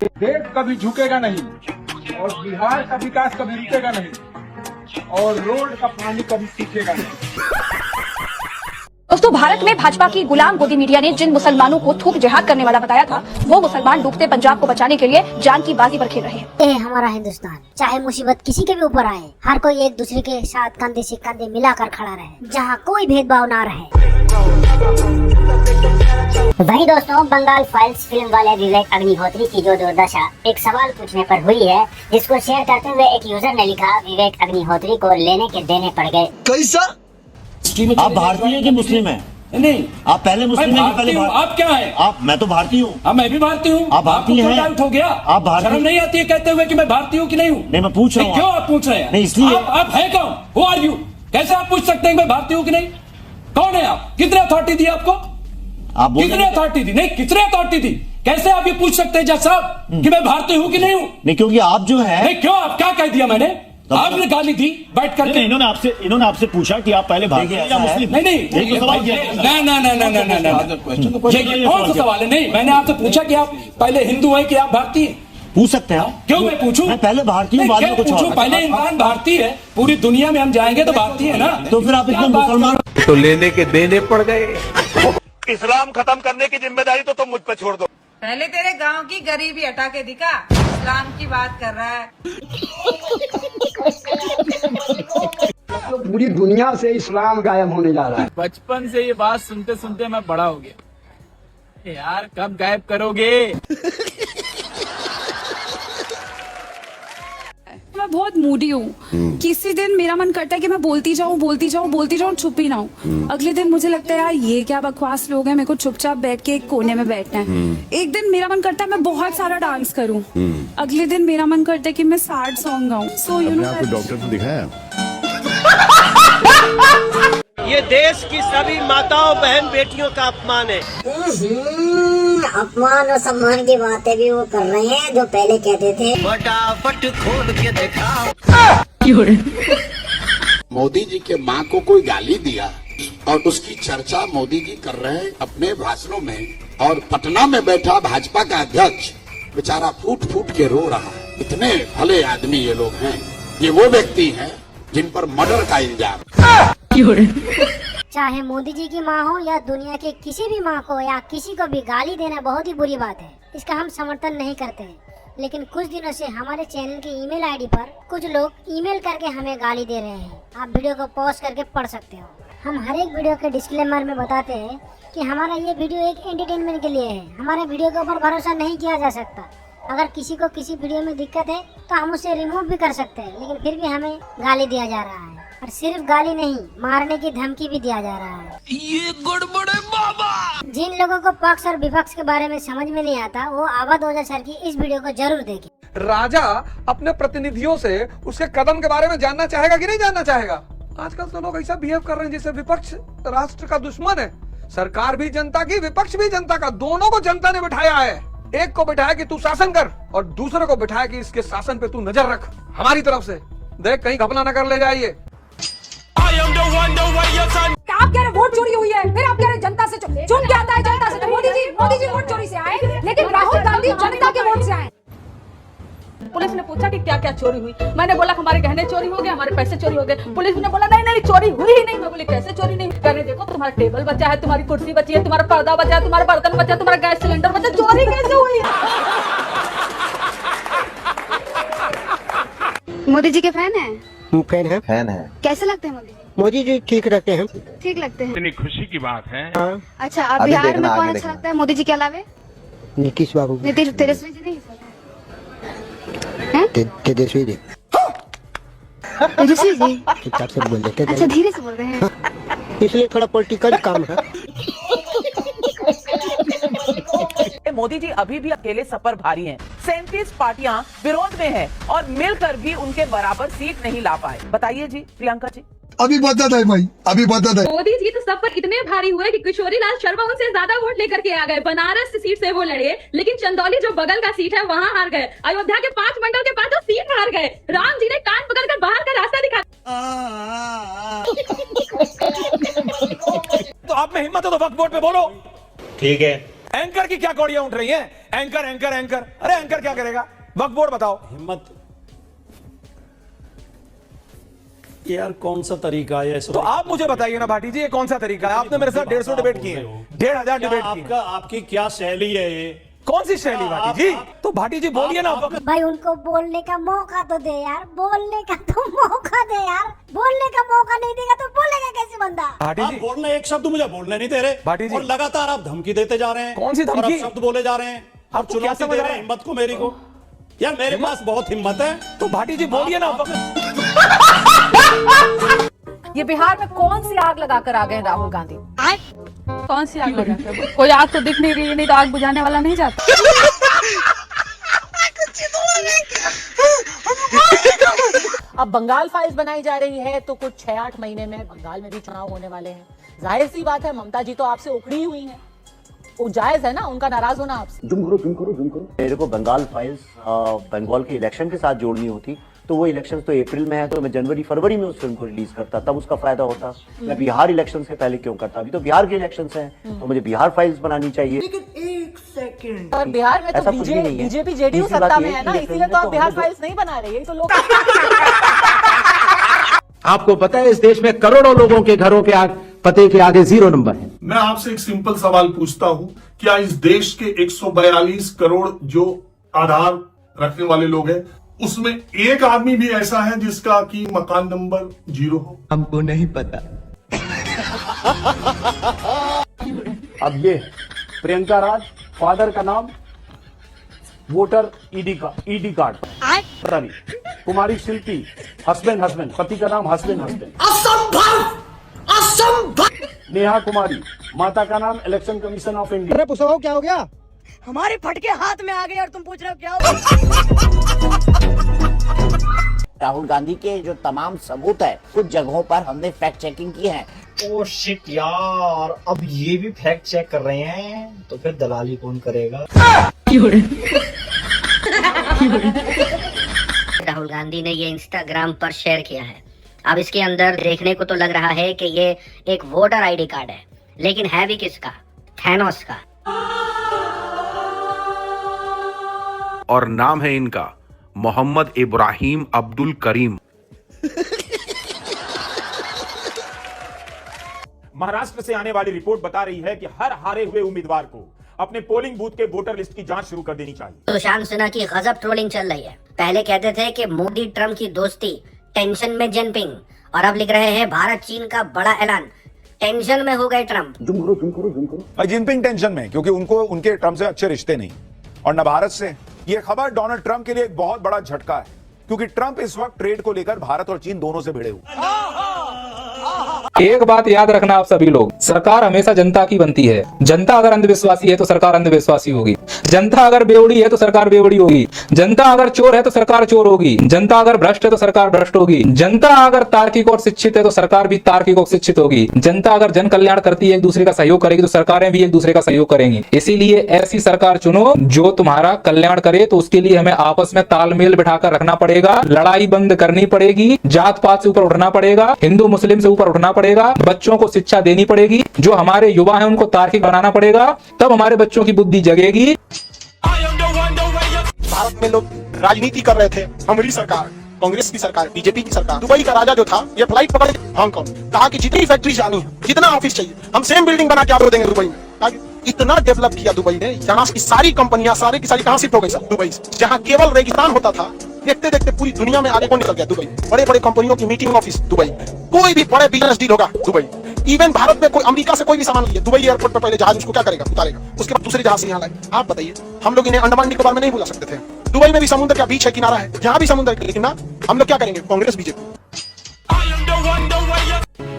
देश कभी झुकेगा नहीं और बिहार का विकास कभी रुकेगा नहीं और रोड का पानी कभी सूखेगा नहीं। दोस्तों, भारत में भाजपा की गुलाम गोदी मीडिया ने जिन मुसलमानों को थूक जिहाद करने वाला बताया था, वो मुसलमान डूबते पंजाब को बचाने के लिए जान की बाजी पर खेल रहे हैं। ये हमारा हिंदुस्तान, चाहे मुसीबत किसी के भी ऊपर आए, हर कोई एक दूसरे के साथ कंधे से कंधे मिलाकर खड़ा रहे, जहाँ कोई भेदभाव ना रहे। वही दोस्तों, बंगाल फाइल्स फिल्म वाले विवेक अग्निहोत्री की जो दुर्दशा एक सवाल पूछने पर हुई है, जिसको शेयर करते हुए एक यूजर ने लिखा, विवेक अग्निहोत्री को लेने के देने पड़ गए। कैसा? आप भारतीय हैं कि मुस्लिम हैं? नहीं, आप पहले मुस्लिम हैं कि पहले आप क्या हैं? आप, मैं तो भारतीय हूँ। हाँ, मैं भी भारतीय हूँ। आप भारतीय हैं? डाउट हो गया? आप भारतीय? शर्म नहीं आती है कहते हुए कि मैं भारतीय हूँ कि नहीं हूँ? नहीं, मैं पूछ रहा हूँ। क्यों आप पूछ रहे हैं? नहीं, इसलिए आप है कौन? Who are you? कैसे आप पूछ सकते हैं मैं भारतीय हूँ कि नहीं? कौन है आप? कितने अथॉरिटी दी आपको? आप कितने अथॉरिटी दी? नहीं, कितने अथॉरिटी दी? कैसे आप ये पूछ सकते हैं जज साहब कि मैं भारतीय हूँ कि नहीं हूँ? नहीं, क्योंकि आप जो है। नहीं, क्यों? आप क्या कह दिया मैंने? आपने गाली दी बैठ करके। इन्होंने आपसे पूछा कि आप पहले भारतीय या मुस्लिम? नहीं, ये सवाल किया। ये कौन सा सवाल है? नहीं, मैंने आपसे पूछा कि आप पहले हिंदू हैं कि आप भारतीय? पूछ सकते हैं आप। क्यों मैं पूछूं? मैं पहले भारतीय हूँ, बाद में कुछ और। पहले इंसान भारतीय है, पूरी दुनिया में हम जाएंगे तो भारतीय है ना। तो फिर आप इतने मुसलमान तो लेने के देने पड़ गए। इस्लाम खत्म करने की जिम्मेदारी तो तुम मुझ पे छोड़ दो। पहले तेरे गांव की गरीबी हटा के दिखा, इस्लाम की बात कर रहा है। पूरी दुनिया से इस्लाम गायब होने जा रहा है। बचपन से ये बात सुनते सुनते मैं बड़ा हो गया। यार कब गायब करोगे? मैं बहुत मूडी हूँ। किसी दिन मेरा मन करता है कि मैं बोलती जाऊँ, चुप ही ना हूँ। अगले दिन मुझे लगता है यार ये क्या बकवास लोग हैं, मेरे को चुपचाप बैठ के एक कोने में बैठना है। एक दिन मेरा मन करता है मैं बहुत सारा डांस करूँ। अगले दिन मेरा मन करता है कि मैं सैड सॉन्ग गाऊँ। सो यू नो, डॉक्टर को दिखाया? ये देश की सभी माताओं बहन बेटियों का अपमान है। अपमान और सम्मान की बातें भी वो कर रहे हैं जो पहले कहते थे। फटाफट खोल के दिखाओ। मोदी जी के माँ को कोई गाली दिया और उसकी चर्चा मोदी जी कर रहे हैं अपने भाषणों में, और पटना में बैठा भाजपा का अध्यक्ष बेचारा फूट फूट के रो रहा है। इतने भले आदमी ये लोग हैं। ये वो व्यक्ति हैं जिन पर मर्डर का इल्जाम। चाहे मोदी जी की माँ हो या दुनिया के किसी भी माँ को या किसी को भी गाली देना बहुत ही बुरी बात है। इसका हम समर्थन नहीं करते हैं, लेकिन कुछ दिनों से हमारे चैनल के ईमेल आईडी पर कुछ लोग ईमेल करके हमें गाली दे रहे हैं। आप वीडियो को पॉज करके पढ़ सकते हो। हम हर एक वीडियो के डिस्क्लेमर में बताते हैं कि हमारा ये वीडियो एक एंटरटेनमेंट के लिए है। हमारे वीडियो के ऊपर भरोसा नहीं किया जा सकता। अगर किसी को किसी वीडियो में दिक्कत है तो हम उसे रिमूव भी कर सकते हैं, लेकिन फिर भी हमें गाली दिया जा रहा है। और सिर्फ गाली नहीं, मारने की धमकी भी दिया जा रहा है। ये गड़बड़ है बाबा। जिन लोगों को पक्ष और विपक्ष के बारे में समझ में नहीं आता, वो आवाज ओझा सर की इस वीडियो को जरूर देखें। राजा अपने प्रतिनिधियों से उसके कदम के बारे में जानना चाहेगा कि नहीं जानना चाहेगा? आजकल तो लोग ऐसा बिहेव कर रहे हैं जैसे विपक्ष राष्ट्र का दुश्मन है। सरकार भी जनता की, विपक्ष भी जनता का, दोनों को जनता ने बिठाया है। एक को बिठाया कि तू शासन कर और दूसरे को बिठाया कि इसके शासन पे तू नजर रख। हमारी तरफ से देख कहीं घपला न कर ले जाइए। आप कह रहे वोट चोरी हुई है, फिर आप कह रहे जनता से चुन के आता है, जनता से। तो मोदी जी वोट चोरी से आए, लेकिन राहुल गांधी जनता के वोट से आए। पुलिस ने पूछा कि क्या क्या चोरी हुई। मैंने बोला हमारे गहने चोरी हो गए, हमारे पैसे चोरी हो गए। पुलिस ने बोला नहीं चोरी हुई ही नहीं। मैं बोली कैसे चोरी नहीं? कहने देखो तुम्हारा टेबल बचा है, तुम्हारी कुर्सी बची है, तुम्हारा पर्दा बचा है, तुम्हारा बर्तन बचा है, तुम्हारा गैस सिलेंडर बचा। चोरी कैसे हुई? मोदी जी के फैन है? फैन है। कैसे लगते हैं मोदी जी? मोदी जी ठीक रहते हैं। ठीक लगते हैं। इतनी खुशी की बात है। अच्छा, अब बिहार में कौन अच्छा लगता है मोदी जी के अलावे? नीतीश बाबू। नीतीश तेजस्वी जी नहीं? तेजस्वी जी। तेजस्वी जी चुपचाप से बोल देते। अच्छा, धीरे से बोल रहे हैं इसलिए थोड़ा पॉलिटिकल काम है। मोदी जी अभी भी अकेले सफर भारी हैं। 37 पार्टियां विरोध में हैं और मिलकर भी उनके बराबर सीट नहीं ला पाए। बताइए जी प्रियंका जी। अभी बता दे भाई, अभी बता दे। मोदी जी तो सब पर इतने भारी हुए कि किशोरी लाल शर्मा उनसे ज्यादा वोट लेकर के आ गए। बनारस सीट से वो लड़े, लेकिन चंदौली जो बगल का सीट है वहाँ हार गए। अयोध्या के 5 मंडल के बाद तो सीट हार गए। राम जी ने कान पकड़कर बाहर का रास्ता दिखा। तो आप में हिम्मत हो तो वक्त वोट पे बोलो। ठीक है, एंकर की क्या कौड़ियां उठ रही हैं? एंकर एंकर एंकर, अरे एंकर क्या करेगा? वक्फ बोर्ड बताओ। हिम्मत यार, कौन सा तरीका है? तो आप मुझे बताइए ना भाटी जी, ये कौन सा तरीका है? आपने मेरे साथ 150 डिबेट की है, 1500 डिबेट की है। आपकी क्या शैली है ये? कौन सी शैली भाटी जी? तो भाटी जी बोलिए ना। भाई उनको बोलने का मौका तो दे यार, बोलने का तो मौका दे यार। बोलने का मौका नहीं देगा तो बोलेगा कैसे बंदा? भाटी आप जी बोलना, एक शब्द मुझे बोलने नहीं दे रहे भाटी जी। और लगातार आप धमकी देते जा रहे हैं। कौन सी धमकी? और आप शब्द बोले जा रहे हैं, आप आपको क्या चुनौती समझ दे आ रहे रहा हैं है? हिम्मत को, मेरी को। यार मेरे पास बहुत हिम्मत है। तो भाटी जी बोलिए ना। ये बिहार में कौन सी आग लगाकर आ गए राहुल गांधी? कौन सी आग लगाकर? कोई आग तो दिख नहीं रही है, नहीं तो आग बुझाने वाला नहीं जाता। अब बंगाल फाइल्स बनाई जा रही है तो कुछ 6-8 महीने में बंगाल में भी चुनाव होने वाले हैं। जाहिर सी बात है, ममता जी तो आपसे उखड़ी हुई हैं। वो जायज है ना उनका नाराज होना आपसे। जुम करो। मेरे को बंगाल फाइल्स बंगाल के इलेक्शन के साथ जोड़नी होती तो वो इलेक्शन तो अप्रैल में है, तो मैं जनवरी फरवरी में उस फिल्म को रिलीज करता, तब उसका फायदा होता। मैं बिहार इलेक्शन से पहले क्यों करता? अभी तो बिहार के इलेक्शन हैं, तो मुझे बिहार फाइल्स बनानी चाहिए। और बिहार में तो ऐसा कुछ भी नहीं है। बीजेपी जेडीयू तीसरी सत्ता बात में ये है कि ना, ये इसीलिए फिल्म तो आप तो बिहार हमें फाइल्स नहीं बना रहे। यही तो लोग आपको पता है इस देश में करोड़ों लोगों के घरों के पते के आगे 0 नंबर है। मैं आपसे एक सिंपल सवाल पूछता हूं, क्या इस देश के 142 करोड़ जो आधार रखने वाले लोग हैं, उसमें एक आदमी भी ऐसा है जिसका कि मकान नंबर 0 हो? हमको नहीं पता। अब ये प्रियंका राज, फादर का नाम वोटर ईडी कार्ड, रवि कुमारी शिल्पी, हस्बैंड, पति का नाम हस्बैंड। नेहा कुमारी, माता का नाम इलेक्शन कमीशन ऑफ इंडिया। अरे पूछो क्या हो गया? हमारे फटके हाथ में आ गए और तुम पूछ रहे हो क्या? राहुल गांधी के जो तमाम सबूत है, कुछ जगहों पर हमने फैक्ट चेकिंग की है। ओ शिट यार, अब ये भी फैक्ट चेक कर रहे हैं, तो फिर दलाली कौन करेगा? राहुल गांधी ने ये इंस्टाग्राम पर शेयर किया है। अब इसके अंदर देखने को तो लग रहा है कि ये एक वोटर आईडी कार्ड है, लेकिन है भी किसका? थैनोस का। और नाम है इनका मोहम्मद इब्राहिम अब्दुल करीम। महाराष्ट्र से आने वाली रिपोर्ट बता रही है कि हर हारे हुए उम्मीदवार को अपने पोलिंग बूथ के वोटर लिस्ट की जांच शुरू कर देनी चाहिए। सुशांत सिन्हा की गजब ट्रोलिंग चल रही है। पहले कहते थे कि मोदी ट्रम्प की दोस्ती, टेंशन में जिनपिंग, और अब लिख रहे हैं भारत चीन का बड़ा ऐलान, टेंशन में हो गए ट्रम्प। जुम करो। जिनपिंग टेंशन में, क्योंकि उनको उनके ट्रम्प से अच्छे रिश्ते नहीं, और न भारत से। ये खबर डोनाल्ड ट्रंप के लिए एक बहुत बड़ा झटका है, क्योंकि ट्रंप इस वक्त ट्रेड को लेकर भारत और चीन दोनों से भिड़े हुए। एक बात याद रखना आप सभी लोग, सरकार हमेशा जनता की बनती है। जनता अगर अंधविश्वासी है तो सरकार अंधविश्वासी होगी। जनता अगर बेवड़ी है तो सरकार बेवड़ी होगी। जनता अगर चोर है तो सरकार चोर होगी। जनता अगर भ्रष्ट है तो सरकार भ्रष्ट होगी। जनता अगर तार्किक और शिक्षित है तो सरकार भी तार्किक और शिक्षित होगी। जनता अगर जन कल्याण करती है, एक दूसरे का सहयोग करेगी, तो सरकारें भी एक दूसरे का सहयोग करेंगी। इसीलिए ऐसी सरकार चुनो जो तुम्हारा कल्याण करे। तो उसके लिए हमें आपस में तालमेल बिठाकर रखना पड़ेगा, लड़ाई बंद करनी पड़ेगी, जात पात से ऊपर उठना पड़ेगा, हिंदू मुस्लिम से ऊपर उठना पड़ेगा, बच्चों को शिक्षा देनी पड़ेगी, जो हमारे युवा हैं उनको तार्किक बनाना पड़ेगा, तब हमारे बच्चों की बुद्धि जगेगी। भारत में लोग राजनीति कर रहे थे, हमारी सरकार, कांग्रेस की सरकार, बीजेपी की सरकार। दुबई का राजा जो था, ये फ्लाइट पकड़ हांगकांग, कहा कि जितनी फैक्ट्री जानी है, जितना ऑफिस चाहिए, हम सेम बिल्डिंग बना के आपको देंगे दुबई में। इतना डेवलप किया दुबई ने, यहाँ की सारी कंपनियां सारी की सारी कहां शिफ्ट हो गई? दुबई से। जहां केवल रेगिस्तान होता था, देखते देखते पूरी दुनिया में आगे कौन निकल गया? दुबई। बड़े बड़े कंपनियों की मीटिंग ऑफिस दुबई, कोई भी बड़े बिजनेस डील होगा दुबई। इवन भारत में कोई अमेरिका से कोई भी सामान लिया, दुबई एयरपोर्ट पर पहले जहाज उसको क्या करेगा? उतारेगा, उसके बाद दूसरे जहाज से यहाँ लाए। आप बताइए, हम लोग इन्हें अंडमान निकोबार में नहीं बुला सकते थे? दुबई में भी समुद्र का बीच है, किनारा है, जहाँ भी समुद्र है, लेकिन ना, हम लोग क्या करेंगे? कांग्रेस बीजेपी।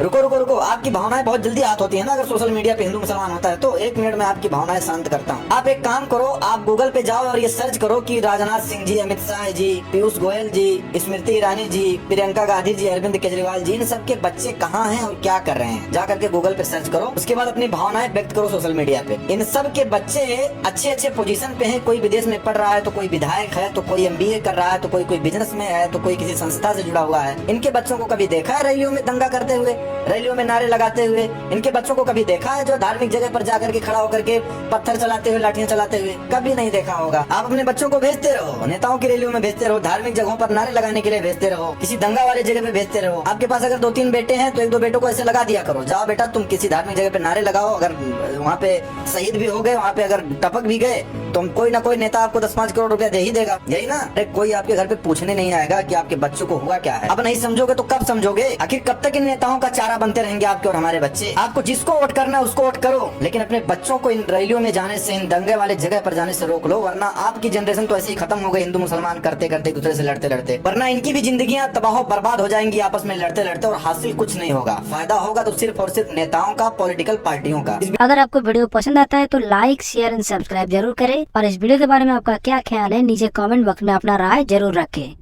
रुको रुको रुको, आपकी भावनाएं बहुत जल्दी आहत होती है ना अगर सोशल मीडिया पे हिंदू मुसलमान होता है तो। एक मिनट में आपकी भावनाएं शांत करता हूँ। आप एक काम करो, आप गूगल पे जाओ और ये सर्च करो कि राजनाथ सिंह जी, अमित शाह जी, पीयूष गोयल जी, स्मृति ईरानी जी, प्रियंका गांधी जी, अरविंद केजरीवाल जी, इन सबके बच्चे कहाँ हैं और क्या कर रहे हैं, जा करके गूगल पे सर्च करो। उसके बाद अपनी भावनाएं व्यक्त करो सोशल मीडिया पे। इन सब के बच्चे अच्छे अच्छे पोजीशन पे हैं, कोई विदेश में पढ़ रहा है, तो कोई विधायक है, तो कोई MBA कर रहा है, तो कोई बिजनेस में है, तो कोई किसी संस्था से जुड़ा हुआ है। इनके बच्चों को कभी देखा है रैलियों में दंगा करते हुए? रैलियों में नारे लगाते हुए। इनके बच्चों को कभी देखा है जो धार्मिक जगह पर जाकर के खड़ा होकर के पत्थर चलाते हुए, लाठियां चलाते हुए? कभी नहीं देखा होगा। आप अपने बच्चों को भेजते रहो, नेताओं की रैलियों में भेजते रहो, धार्मिक जगहों पर नारे लगाने के लिए भेजते रहो, किसी दंगा वाले जगह पे भेजते रहो। आपके पास अगर 2-3 बेटे हैं तो 1-2 बेटों को ऐसे लगा दिया करो, जाओ बेटा तुम किसी धार्मिक जगह पे नारे लगाओ, अगर वहाँ पे शहीद भी हो गए, वहाँ पे अगर टपक भी गए तो कोई ना कोई नेता आपको 10-5 करोड़ रुपया दे ही देगा, यही ना? अरे कोई आपके घर पे पूछने नहीं आएगा कि आपके बच्चों को हुआ क्या है। अब नहीं समझोगे तो कब समझोगे? आखिर कब तक इन नेताओं का चारा बनते रहेंगे आपके और हमारे बच्चे? आपको जिसको वोट करना है उसको वोट करो, लेकिन अपने बच्चों को इन रैलियों में जाने से, इन दंगे वाले जगह पर जाने से रोक लो, वरना आपकी जनरेशन तो ऐसे ही खत्म हो गई, हिंदू मुसलमान करते करते, दूसरे से लड़ते लड़ते, वरना इनकी भी जिंदगियां तबाह बर्बाद हो जाएंगी आपस में लड़ते लड़ते, और हासिल कुछ नहीं होगा। फायदा होगा तो सिर्फ और सिर्फ नेताओं का, पॉलिटिकल पार्टियों का। अगर आपको वीडियो पसंद आता है तो लाइक, शेयर एंड सब्सक्राइब जरूर करें, और इस वीडियो के बारे में आपका क्या ख्याल है नीचे कमेंट बॉक्स में अपना राय जरूर रखें।